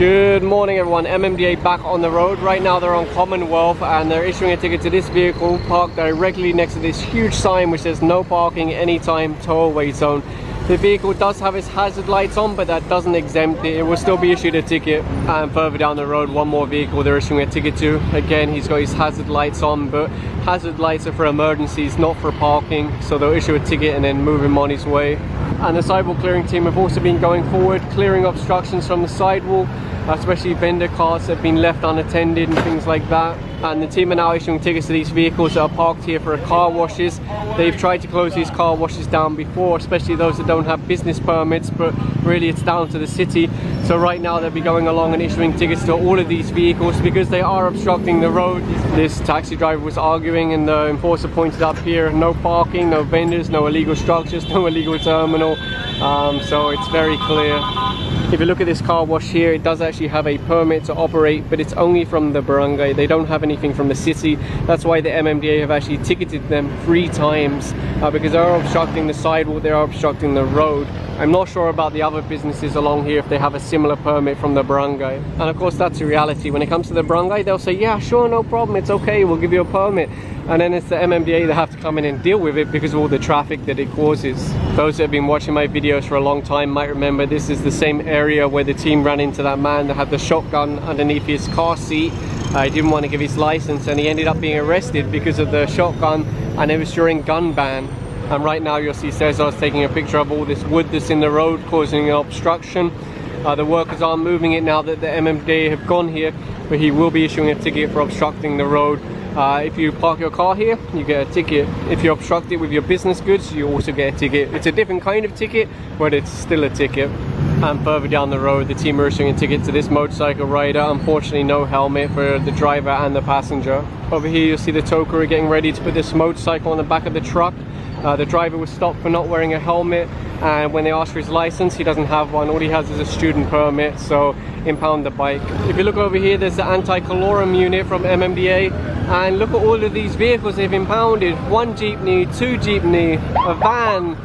Good morning everyone, MMDA back on the road. Right now they're on Commonwealth and they're issuing a ticket to this vehicle parked directly next to this huge sign which says no parking anytime, tow away zone. The vehicle does have its hazard lights on, but that doesn't exempt it. It will still be issued a ticket. And further down the road, one more vehicle they're issuing a ticket to. Again, he's got his hazard lights on, but hazard lights are for emergencies, not for parking. So they'll issue a ticket and then move him on his way. And the sidewalk clearing team have also been going forward, clearing obstructions from the sidewalk, especially vendor carts that have been left unattended and things like that. And the team are now issuing tickets to these vehicles that are parked here for car washes. They've tried to close these car washes down before, especially those that don't have business permits, but really it's down to the city. So right now they'll be going along and issuing tickets to all of these vehicles because they are obstructing the road. This taxi driver was arguing and the enforcer pointed up here, no parking, no vendors, no illegal structures, no illegal terminal. So it's very clear. If you look at this car wash here, it does actually have a permit to operate, but it's only from the barangay. They don't have anything from the city. That's why the MMDA have actually ticketed them 3 times because they are obstructing the sidewalk, they are obstructing the road. I'm not sure about the other businesses along here if they have a similar permit from the barangay. And of course that's the reality. When it comes to the barangay, they'll say, yeah, sure, no problem, it's okay, we'll give you a permit. And then it's the MMDA that have to come in and deal with it because of all the traffic that it causes. Those that have been watching my videos for a long time might remember this is the same area where the team ran into that man that had the shotgun underneath his car seat. He didn't want to give his license and he ended up being arrested because of the shotgun, and it was during gun ban. And right now you'll see Cesar's taking a picture of all this wood that's in the road causing an obstruction. The workers are moving it now that the MMDA have gone here, but he will be issuing a ticket for obstructing the road. If you park your car here, you get a ticket. If you obstruct it with your business goods, you also get a ticket. It's a different kind of ticket, but it's still a ticket. And further down the road, the team are issuing a ticket to this motorcycle rider. Unfortunately, no helmet for the driver and the passenger. Over here, you'll see the tow crew getting ready to put this motorcycle on the back of the truck. The driver was stopped for not wearing a helmet, and when they asked for his license, he doesn't have one. All he has is a student permit, so impound the bike. If you look over here, there's the anti-colorum unit from MMDA, and look at all of these vehicles they've impounded. 1 jeepney, 2 jeepney, a van,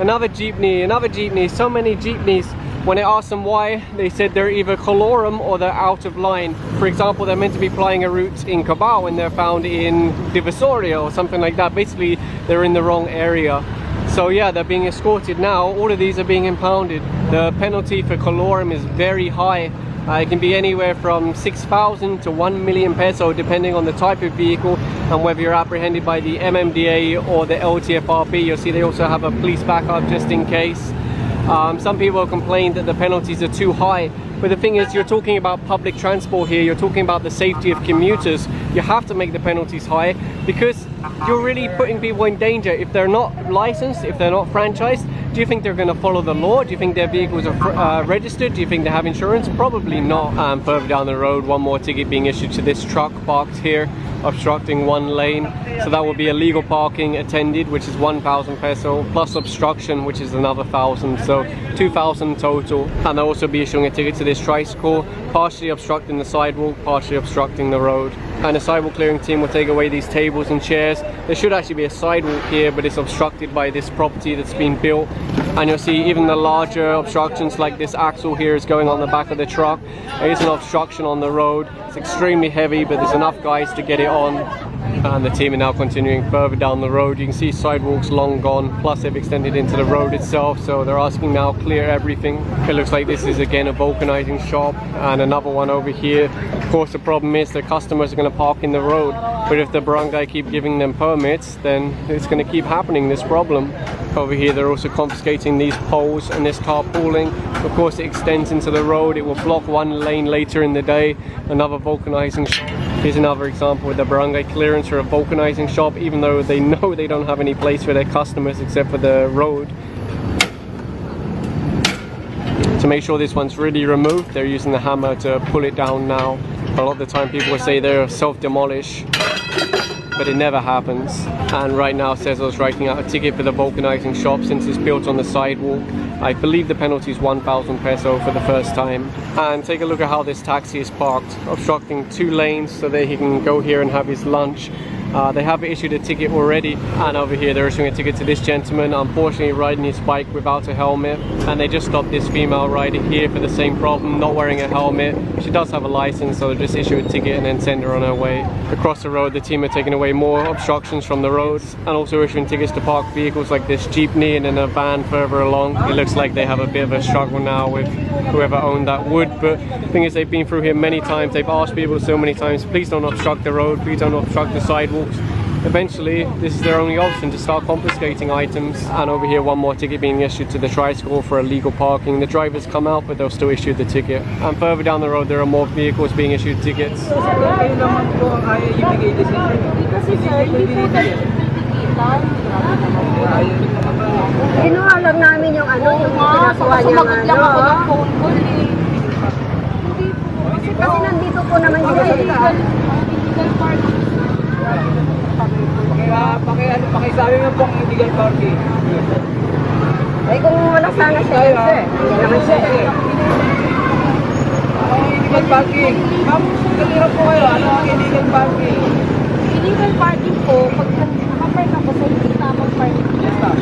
another jeepney, so many jeepneys. When I asked them why, they said they're either colorum or they're out of line. For example, they're meant to be plying a route in Cabao and they're found in Divisoria or something like that. Basically, they're in the wrong area. So yeah, they're being escorted now. All of these are being impounded. The penalty for colorum is very high. It can be anywhere from 6,000 to 1 million peso depending on the type of vehicle and whether you're apprehended by the MMDA or the LTFRB. You'll see they also have a police backup just in case. Some people complain that the penalties are too high, but the thing is, you're talking about public transport here, you're talking about the safety of commuters. You have to make the penalties high because you're really putting people in danger. If they're not licensed, if they're not franchised, do you think they're going to follow the law? Do you think their vehicles are registered? Do you think they have insurance? Probably not. And further down the road, one more ticket being issued to this truck parked here, obstructing 1 lane. So that will be illegal parking attended, which is 1,000 peso, plus obstruction, which is another 1,000, so 2,000 total. And they'll also be issuing a ticket to this tricycle, partially obstructing the sidewalk, partially obstructing the road. And the sidewalk clearing team will take away these tables and chairs. There should actually be a sidewalk here, but it's obstructed by this property that's been built. And you'll see even the larger obstructions, like this axle here is going on the back of the truck. There is an obstruction on the road. It's extremely heavy, but there's enough guys to get it on. And the team are now continuing further down the road. You can see sidewalks long gone, plus they've extended into the road itself, so they're asking now clear everything. It looks like this is again a vulcanizing shop and another one over here. Of course the problem is the customers are going to park in the road, but if the barangay keep giving them permits, then it's going to keep happening, this problem. Over here they're also confiscating these poles and this carpooling. Of course it extends into the road, it will block 1 lane later in the day. Another vulcanizing shop. Here's another example with the barangay clearance for a vulcanizing shop, even though they know they don't have any place for their customers except for the road. To make sure this one's really removed, they're using the hammer to pull it down now. A lot of the time people will say they're self-demolish, but it never happens. And right now Cesar's writing out a ticket for the vulcanizing shop since it's built on the sidewalk. I believe the penalty is 1,000 peso for the first time. And take a look at how this taxi is parked, obstructing 2 lanes so that he can go here and have his lunch. They have issued a ticket already, and over here they're issuing a ticket to this gentleman, unfortunately riding his bike without a helmet. And they just stopped this female rider here for the same problem, not wearing a helmet. She does have a license, so they'll just issue a ticket and then send her on her way. Across the road, the team are taking away more obstructions from the roads and also issuing tickets to parked vehicles like this jeepney and then a van further along. It looks like they have a bit of a struggle now with whoever owned that wood, but the thing is, they've been through here many times. They've asked people so many times, please don't obstruct the road, please don't obstruct the sidewalks. Eventually, this is their only option, to start confiscating items. And over here, one more ticket being issued to the tricycle for illegal parking. The drivers come out, but they'll still issue the ticket. And further down the road, there are more vehicles being issued tickets. Kinuha lang namin yung ano, yung pinagawa niya ano. Kasi nandito po naman sila. Pakisabi mo pong illegal parking. Ay kung wala sana siya, hindi naman siya. Illegal parking. Ma'am, kalira po kayo. Ano ang illegal parking? Illegal parking po, pag nakapark ako sa hindi tamang parking. Yes, ma'am.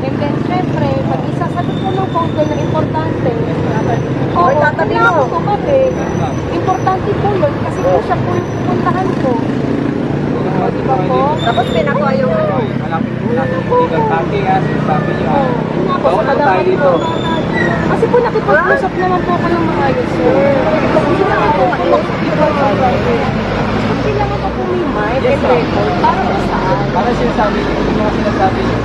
And then, syempre, pag isasagot ko ng phone call na importante, Oo, tatabi mo. ako kasi, importante po yun kasi po siya po yung pupuntahan ko. Diba po? Tapos pinakuha yung ano. Malapit po illegal parking ha. Sabi niyo ha. Bawal na tayo dito. Kasi po nakipag-usap naman po ako ng mga yun, sir. Hindi naman po kailangan pa po may mic and record para po saan? Para sinasabi niyo, yung mga sinasabi niyo.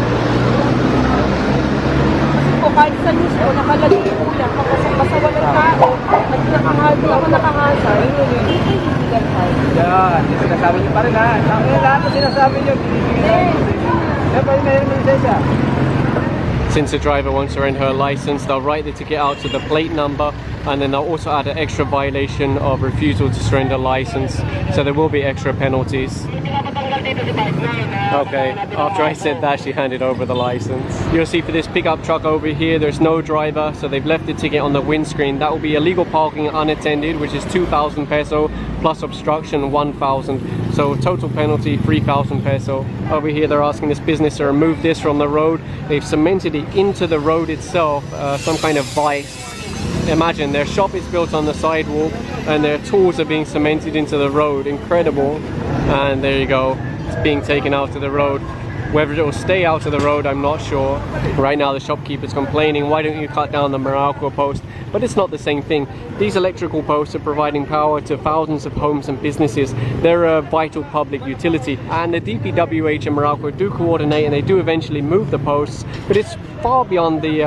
Po kahit sa news po, nakalagay po yan, kapag basta walang tao, at nakahalo ako nakahasa, yun yung illegal parking. Yan, yung sinasabi niyo pa rin ha. Lahat ng sinasabi niyo, yan pa rin na yung lisensya. Since the driver wants to rent her license, they'll write the ticket out to the plate number, and then they'll also add an extra violation of refusal to surrender license. So there will be extra penalties. Okay, after I said that, she handed over the license. You'll see for this pickup truck over here, there's no driver, so they've left the ticket on the windscreen. That will be illegal parking unattended, which is 2,000 peso, plus obstruction 1,000. So total penalty 3,000 peso. Over here, they're asking this business to remove this from the road. They've cemented it into the road itself, some kind of vice. Imagine, their shop is built on the sidewalk and their tools are being cemented into the road. Incredible. And there you go, it's being taken out to the road. Whether it will stay out of the road, I'm not sure. Right now the shopkeeper's complaining, why don't you cut down the Meralco post? But it's not the same thing. These electrical posts are providing power to thousands of homes and businesses. They're a vital public utility. And the DPWH and Meralco do coordinate and they do eventually move the posts, but it's far beyond the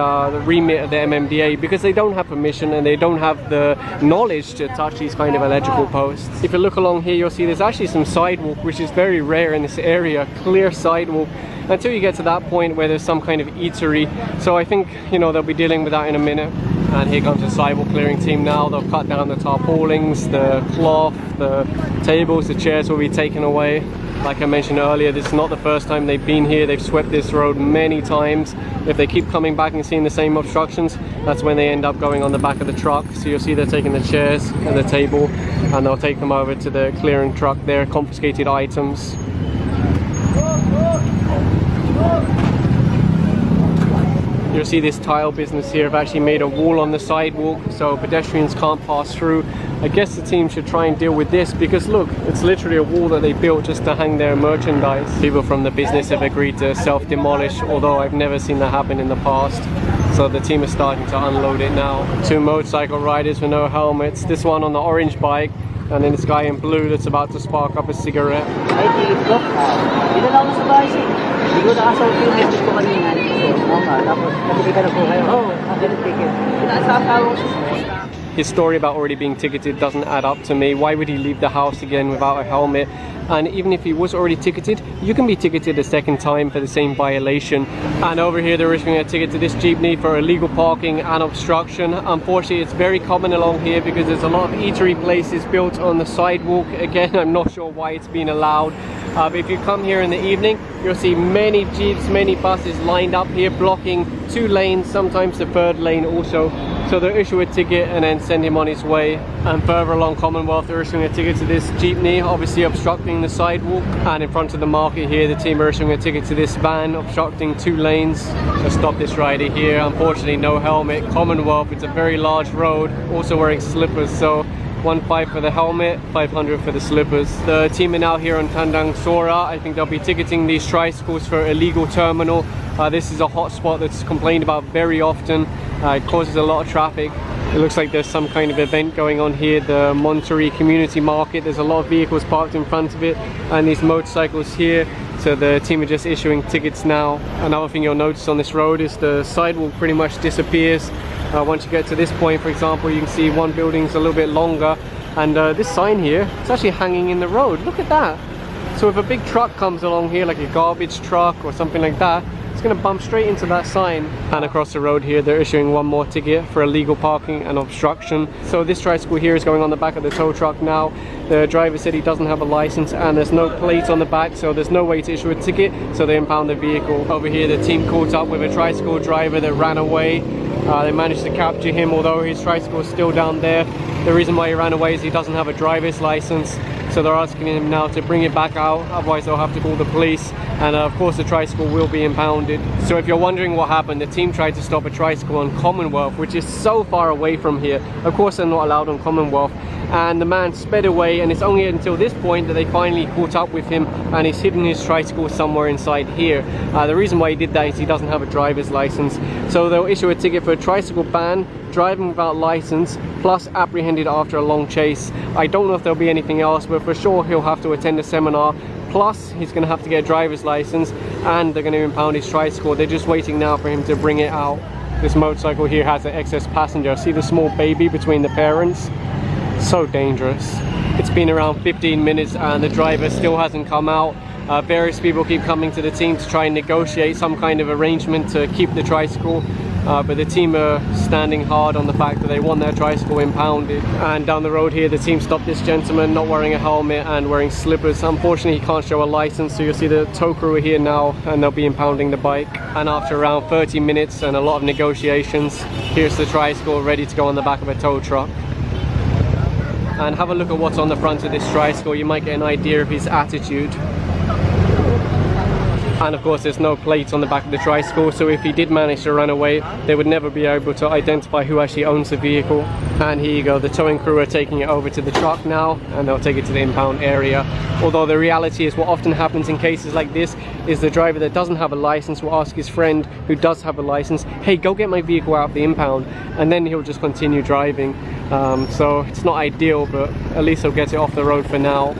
remit of the MMDA because they don't have permission and they don't have the knowledge to touch these kind of electrical posts. If you look along here, you'll see there's actually some sidewalk, which is very rare in this area, clear sidewalk, until you get to that point where there's some kind of eatery. So I think, you know, they'll be dealing with that in a minute. And here comes the sidewalk clearing team now. They'll cut down the tarpaulins, the cloth, the tables, the chairs will be taken away. Like I mentioned earlier, this is not the first time they've been here. They've swept this road many times. If they keep coming back and seeing the same obstructions, that's when they end up going on the back of the truck. So you'll see they're taking the chairs and the table and they'll take them over to the clearing truck there, confiscated items. You'll see this tile business here have actually made a wall on the sidewalk so pedestrians can't pass through. I guess the team should try and deal with this because look, it's literally a wall that they built just to hang their merchandise. People from the business have agreed to self-demolish, although I've never seen that happen in the past. So the team is starting to unload it now. Two motorcycle riders with no helmets. This one on the orange bike and then this guy in blue that's about to spark up a cigarette. Ay, ticket ko. Dinala ko sa bahay. Hindi ko nakasagot yung message ko kanina. Oo nga, tapos natikitan na po kayo. Oo, ganun ticket. Pinaasasawa ko sa His story about already being ticketed doesn't add up to me. Why would he leave the house again without a helmet? And even if he was already ticketed, you can be ticketed a second time for the same violation. And over here they're issuing a ticket to this jeepney for illegal parking and obstruction. Unfortunately, it's very common along here because there's a lot of eatery places built on the sidewalk. Again, I'm not sure why it's been allowed. But if you come here in the evening, you'll see many jeeps, many buses lined up here blocking 2 lanes, sometimes the 3rd lane also. So they'll issue a ticket and then send him on his way. And further along Commonwealth, they're issuing a ticket to this jeepney, obviously obstructing the sidewalk, and in front of the market here the team are issuing a ticket to this van obstructing 2 lanes. Let's stop this rider here. Unfortunately no helmet, Commonwealth, it's a very large road, also wearing slippers, so 1.5 for the helmet, 500 for the slippers. The team are now here on Tandang Sora. I think they'll be ticketing these tricycles for illegal terminal. This is a hot spot that's complained about very often. It causes a lot of traffic. It looks like there's some kind of event going on here, the Monterey Community Market. There's a lot of vehicles parked in front of it and these motorcycles here. So the team are just issuing tickets now. Another thing you'll notice on this road is the sidewalk pretty much disappears. Once you get to this point, for example, you can see one building's a little bit longer, and this sign here, it's actually hanging in the road. Look at that. So if a big truck comes along here, like a garbage truck or something like that, it's going to bump straight into that sign. And across the road here, they're issuing one more ticket for illegal parking and obstruction. So this tricycle here is going on the back of the tow truck now. The driver said he doesn't have a license and there's no plate on the back, so there's no way to issue a ticket, so they impound the vehicle. Over here, the team caught up with a tricycle driver that ran away. They managed to capture him, although his tricycle is still down there. The reason why he ran away is he doesn't have a driver's license, so they're asking him now to bring it back out, otherwise they'll have to call the police, and of course the tricycle will be impounded. So if you're wondering what happened, the team tried to stop a tricycle on Commonwealth, which is so far away from here. Of course they're not allowed on Commonwealth, and the man sped away, and it's only until this point that they finally caught up with him, and he's hidden his tricycle somewhere inside here. The reason why he did that is he doesn't have a driver's license, so they'll issue a ticket for a tricycle ban, driving without license, plus apprehended after a long chase. I don't know if there'll be anything else, but for sure he'll have to attend a seminar, plus he's going to have to get a driver's license, and they're going to impound his tricycle. They're just waiting now for him to bring it out. This motorcycle here has an excess passenger. See the small baby between the parents? So dangerous. It's been around 15 minutes and the driver still hasn't come out. Various people keep coming to the team to try and negotiate some kind of arrangement to keep the tricycle, but the team are standing hard on the fact that they want their tricycle impounded. And down the road here, the team stopped this gentleman not wearing a helmet and wearing slippers. Unfortunately, he can't show a license, so you'll see the tow crew are here now and they'll be impounding the bike. And after around 30 minutes and a lot of negotiations, here's the tricycle ready to go on the back of a tow truck. And have a look at what's on the front of this tricycle. You might get an idea of his attitude. And of course there's no plates on the back of the tricycle, so if he did manage to run away, they would never be able to identify who actually owns the vehicle. And here you go, the towing crew are taking it over to the truck now, and they'll take it to the impound area. Although the reality is, what often happens in cases like this is the driver that doesn't have a license will ask his friend who does have a license, hey, go get my vehicle out of the impound, and then he'll just continue driving. So it's not ideal, but at least he'll get it off the road for now.